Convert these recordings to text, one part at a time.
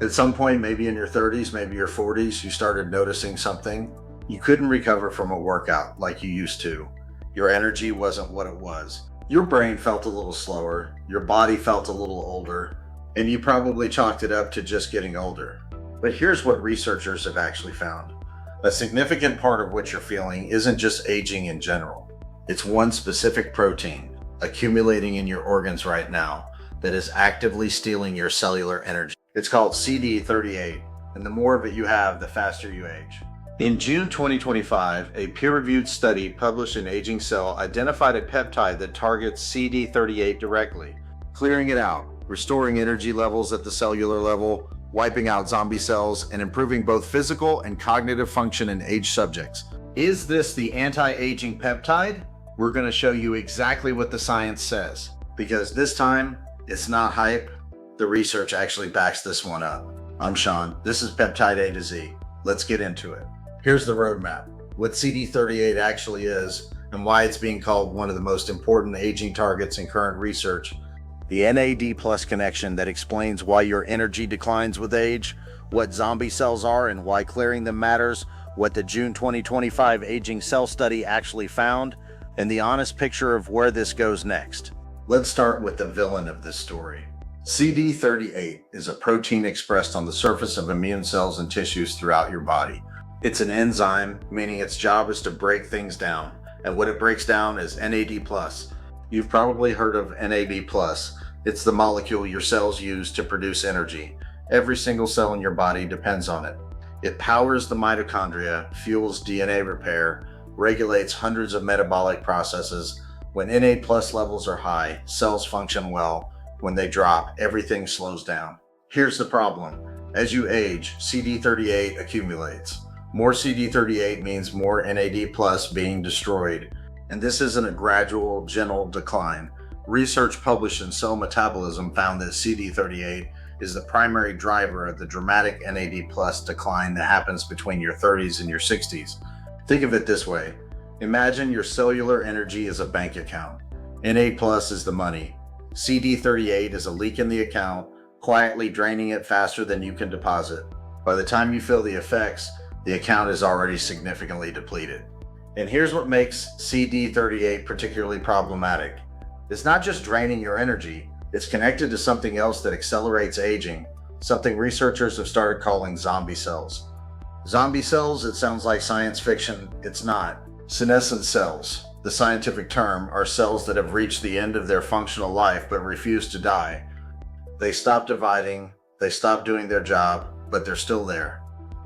At some point, maybe in your 30s, maybe your 40s, you started noticing something. You couldn't recover from a workout like you used to. Your energy wasn't what it was. Your brain felt a little slower, your body felt a little older, and you probably chalked it up to just getting older. But here's what researchers have actually found. A significant part of what you're feeling isn't just aging in general. It's one specific protein accumulating in your organs right now that is actively stealing your cellular energy. It's called CD38, and the more of it you have, the faster you age. In June 2025, a peer-reviewed study published in Aging Cell identified a peptide that targets CD38 directly, clearing it out, restoring energy levels at the cellular level, wiping out zombie cells, and improving both physical and cognitive function in aged subjects. Is this the anti-aging peptide? We're going to show you exactly what the science says, because this time, it's not hype. The research actually backs this one up. I'm Sean. This is PeptideAtoZ. Let's get into it. Here's the roadmap. What CD38 actually is and why it's being called one of the most important aging targets in current research. The NAD plus connection that explains why your energy declines with age, what zombie cells are and why clearing them matters, what the June 2025 Aging Cell study actually found, and the honest picture of where this goes next. Let's start with the villain of this story. CD38 is a protein expressed on the surface of immune cells and tissues throughout your body. It's an enzyme, meaning its job is to break things down, and what it breaks down is NAD+. You've probably heard of NAD+. It's the molecule your cells use to produce energy. Every single cell in your body depends on it. It powers the mitochondria, fuels DNA repair, regulates hundreds of metabolic processes. When NAD+ levels are high, cells function well. When they drop, everything slows down. Here's the problem. As you age, CD38 accumulates. More CD38 means more NAD+ being destroyed. And this isn't a gradual, gentle decline. Research published in Cell Metabolism found that CD38 is the primary driver of the dramatic NAD+ decline that happens between your 30s and your 60s. Think of it this way. Imagine your cellular energy is a bank account. NAD+ is the money. CD38 is a leak in the account, quietly draining it faster than you can deposit. By the time you feel the effects, the account is already significantly depleted. And here's what makes CD38 particularly problematic. It's not just draining your energy, it's connected to something else that accelerates aging, something researchers have started calling zombie cells. Zombie cells, it sounds like science fiction. It's not. Senescent cells, the scientific term, are cells that have reached the end of their functional life but refuse to die. They stop dividing, they stop doing their job, but they're still there,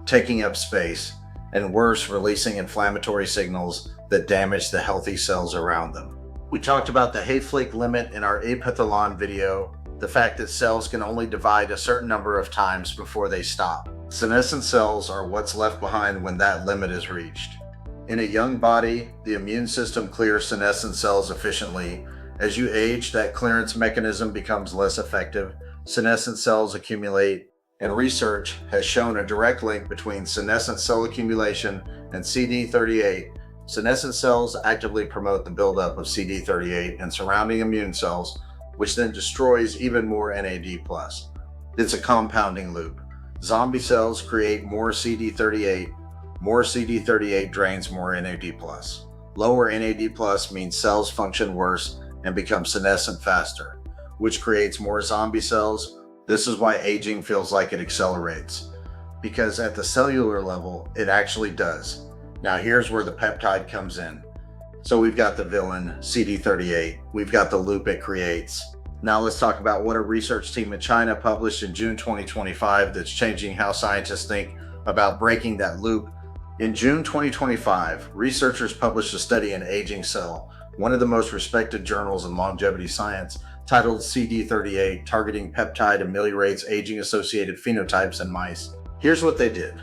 taking up space, and worse, releasing inflammatory signals that damage the healthy cells around them. We talked about the Hayflick limit in our apithalon video, the fact that cells can only divide a certain number of times before they stop. Senescent cells are what's left behind when that limit is reached. In a young body, the immune system clears senescent cells efficiently. As you age, that clearance mechanism becomes less effective. Senescent cells accumulate, and research has shown a direct link between senescent cell accumulation and CD38. Senescent cells actively promote the buildup of CD38 and surrounding immune cells, which then destroys even more NAD+. It's a compounding loop. Zombie cells create more CD38. More CD38 drains more NAD+. Lower NAD+ means cells function worse and become senescent faster, which creates more zombie cells. This is why aging feels like it accelerates, because at the cellular level, it actually does. Now here's where the peptide comes in. So we've got the villain, CD38. We've got the loop it creates. Now let's talk about what a research team in China published in June 2025 that's changing how scientists think about breaking that loop. In June 2025, researchers published a study in Aging Cell, one of the most respected journals in longevity science, titled CD38, Targeting Peptide Ameliorates Aging-Associated Phenotypes in Mice. Here's what they did.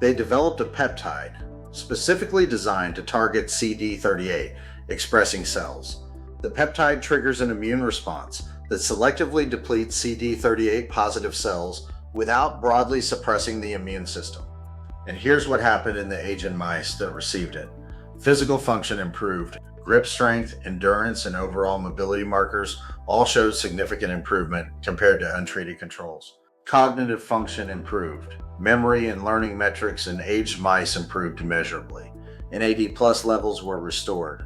They developed a peptide specifically designed to target CD38 expressing cells. The peptide triggers an immune response that selectively depletes CD38 positive cells without broadly suppressing the immune system. And here's what happened in the aged mice that received it. Physical function improved. Grip strength, endurance, and overall mobility markers all showed significant improvement compared to untreated controls. Cognitive function improved. Memory and learning metrics in aged mice improved immeasurably. NAD plus levels were restored.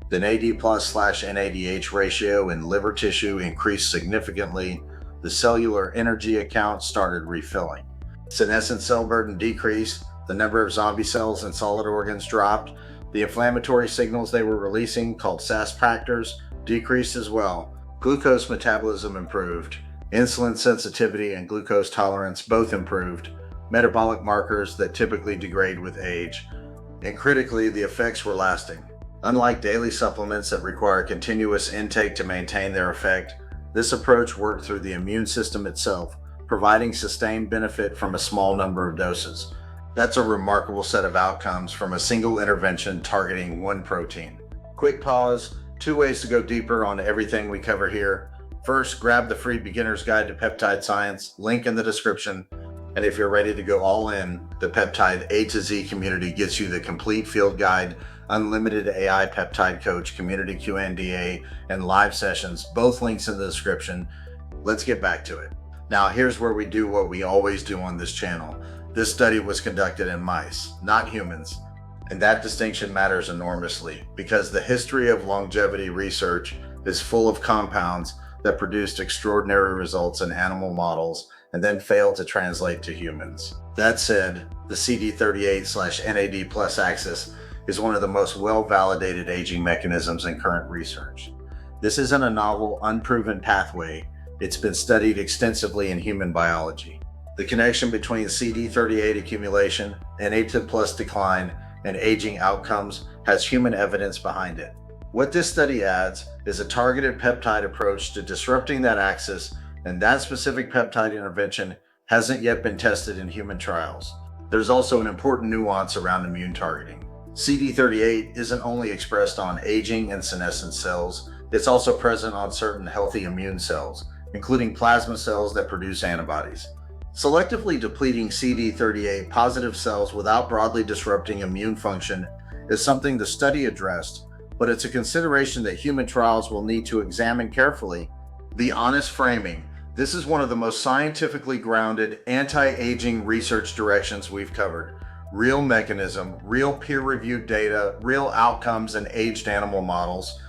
The NAD plus / NADH ratio in liver tissue increased significantly. The cellular energy account started refilling. Senescent cell burden decreased. The number of zombie cells in solid organs dropped. The inflammatory signals they were releasing, called saspactors, decreased as well. Glucose metabolism improved. Insulin sensitivity and glucose tolerance both improved. Metabolic markers that typically degrade with age. And critically, the effects were lasting. Unlike daily supplements that require continuous intake to maintain their effect, this approach worked through the immune system itself, providing sustained benefit from a small number of doses. That's a remarkable set of outcomes from a single intervention targeting one protein. Quick pause, 2 ways to go deeper on everything we cover here. First, grab the free beginner's guide to peptide science, link in the description. And if you're ready to go all in, the PeptideAtoZ community gets you the complete field guide, unlimited AI peptide coach, community Q&A, and live sessions, both links in the description. Let's get back to it. Now, here's where we do what we always do on this channel. This study was conducted in mice, not humans. And that distinction matters enormously because the history of longevity research is full of compounds that produced extraordinary results in animal models and then failed to translate to humans. That said, the CD38 / NAD plus axis is one of the most well-validated aging mechanisms in current research. This isn't a novel, unproven pathway. It's been studied extensively in human biology. The connection between CD38 accumulation, NAD plus decline, and aging outcomes has human evidence behind it. What this study adds is a targeted peptide approach to disrupting that axis, and that specific peptide intervention hasn't yet been tested in human trials. There's also an important nuance around immune targeting. CD38 isn't only expressed on aging and senescent cells, it's also present on certain healthy immune cells, including plasma cells that produce antibodies. Selectively depleting CD38 positive cells without broadly disrupting immune function is something the study addressed, but it's a consideration that human trials will need to examine carefully. The honest framing. This is one of the most scientifically grounded anti-aging research directions we've covered. Real mechanism, real peer-reviewed data, real outcomes in aged animal models.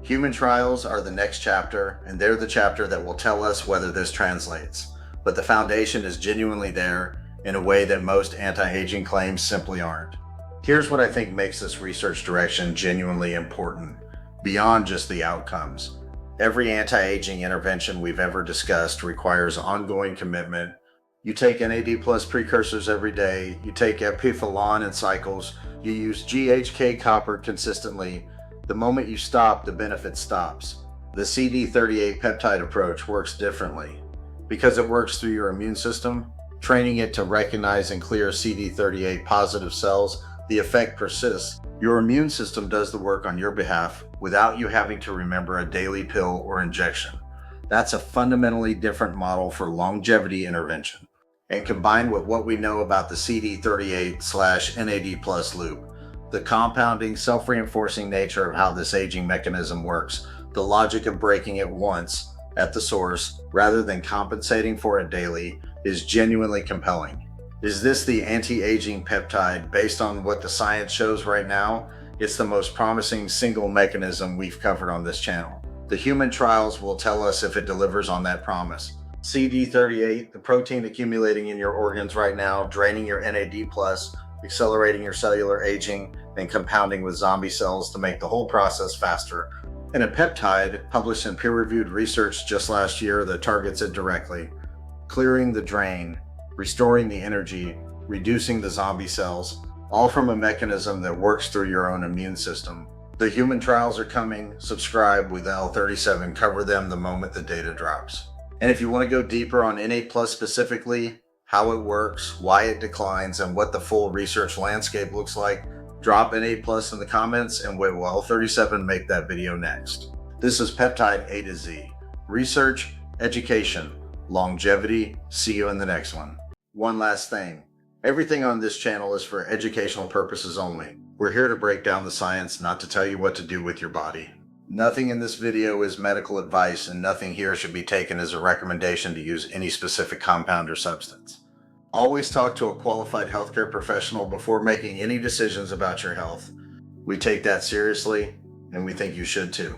Human trials are the next chapter, and they're the chapter that will tell us whether this translates. But the foundation is genuinely there in a way that most anti-aging claims simply aren't. Here's what I think makes this research direction genuinely important, beyond just the outcomes. Every anti-aging intervention we've ever discussed requires ongoing commitment. You take NAD plus precursors every day, you take epiphyllon in cycles, you use GHK copper consistently. The moment you stop, the benefit stops. The CD38 peptide approach works differently. Because it works through your immune system, training it to recognize and clear CD38 positive cells, the effect persists. Your immune system does the work on your behalf without you having to remember a daily pill or injection. That's a fundamentally different model for longevity intervention. And combined with what we know about the CD38 / NAD plus loop, the compounding, self-reinforcing nature of how this aging mechanism works, the logic of breaking it once at the source rather than compensating for it daily is genuinely compelling. Is this the anti-aging peptide based on what the science shows right now? It's the most promising single mechanism we've covered on this channel. The human trials will tell us if it delivers on that promise. CD38, the protein accumulating in your organs right now, draining your NAD+, accelerating your cellular aging, and compounding with zombie cells to make the whole process faster. And a peptide published in peer-reviewed research just last year that targets it directly, clearing the drain, restoring the energy, reducing the zombie cells, all from a mechanism that works through your own immune system. The human trials are coming. Subscribe with L37. Cover them the moment the data drops. And if you want to go deeper on NA+ specifically, how it works, why it declines, and what the full research landscape looks like, drop NA+ in the comments and we will L37 make that video next. This is PeptideAtoZ. Research, education, longevity. See you in the next one. One last thing. Everything on this channel is for educational purposes only. We're here to break down the science, not to tell you what to do with your body. Nothing in this video is medical advice, and nothing here should be taken as a recommendation to use any specific compound or substance. Always talk to a qualified healthcare professional before making any decisions about your health. We take that seriously, and we think you should too.